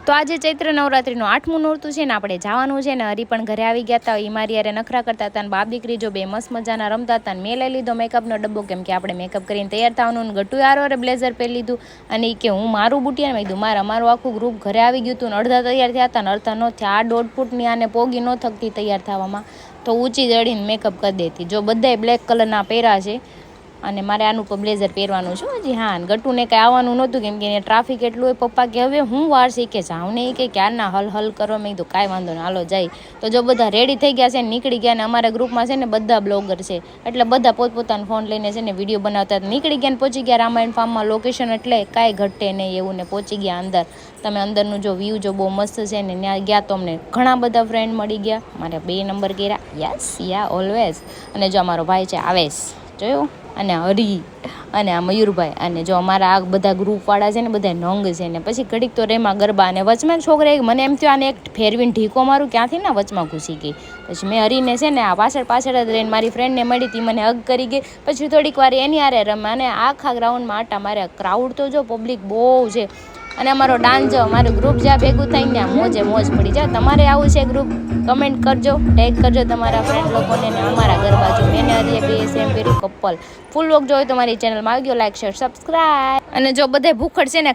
તો આજે ચૈત્ર નવરાત્રિનું 8મું નોરતું છે ને આપણે જવાનું છે ને હરી પણ ઘરે આવી ગયા હતા. એ મારી યારે નખરા કરતા હતા અને બાપ દીકરી જો બે મસ્ત મજાના રમતા હતા. મેં લઈ લીધો મેકઅપનો ડબ્બો કેમ કે આપણે મેકઅપ કરીને તૈયાર થવાનું. ગટુ યાર બ્લેઝર પહેરી લીધું અને એ કે હું મારું બુટિયા મેં કીધું અમારું આખું ગ્રુપ ઘરે આવી ગયું હતું ને અડધા તૈયાર થયા હતા ને અડધા ન થયા. 1.5 ફૂટની આને પોગી ન થકતી તૈયાર થવામાં તો ઊંચી ચડીને મેકઅપ કરી દેતી. જો બધાય બ્લેક કલરના પહેર્યા છે અને મારે આનું પર બ્લેઝર પહેરવાનું છે હજી. હા, ગટુને કંઈ આવવાનું નહોતું કેમ કે ટ્રાફિક એટલું હોય. પપ્પા કે હવે હું વાર શીખે જાઉં ને એ કે ક્યારના હલ કરો. મેં કીધું કાંઈ વાંધો નહીં હાલો જાય. તો જો બધા રેડી થઈ ગયા છે ને નીકળી ગયા ને અમારા ગ્રુપમાં છે ને બધા બ્લોગર છે એટલે બધા પોતપોતાનો ફોન લઈને છે ને વિડીયો બનાવતા નીકળી ગયા ને પહોંચી ગયા રામાયણ ફાર્મમાં. લોકેશન એટલે કાંઈ ઘટે નહીં એવું ને પહોંચી ગયા અંદર. તમે અંદરનું જો વ્યૂ જો બહુ મસ્ત છે ને ત્યાં ગયા તો અમને ઘણા બધા ફ્રેન્ડ મળી ગયા. મારે 2 નંબર કર્યા. યસ યા ઓલવેઝ. અને જો અમારો ભાઈ છે આવેશ જોયો અને હરી અને આ મયુરભાઈ અને જો અમારા આ બધા ગ્રુપવાળા છે ને બધા નંગ છે ને પછી ઘડીક તો રેમાં ગરબા અને વચમાં છોકરા મને એમ થયું આને એક ફેરવીને ઢીકો મારું ક્યાંથી ના વચમાં ઘૂસી ગઈ. પછી મેં હરીને છે ને આ પાછળ જ રહીને મારી ફ્રેન્ડને મળી હતી મને હગ કરી ગઈ. પછી થોડીક વાર એની હારે રમે અને આખા ગ્રાઉન્ડમાં આટા મારે. ક્રાઉડ તો જો પબ્લિક બહુ છે અને અમારો ડાન્સ જો અમારું ગ્રુપ જ્યાં ભેગું થઈને ત્યાં મોજ પડી જાય. તમારે આવું છે ગ્રુપ કમેન્ટ કરજો, ટેગ કરજો તમારા ફ્રેન્ડ લોકોને ને અમારા ગરબા જો મેં હરીએ બે સેમ કર્યું કપલ. ફૂલ વોક જોયું તો મારી ચેનલમાં આવી ગયો. Like share subscribe. અને જો બધે ભૂખડ છે ને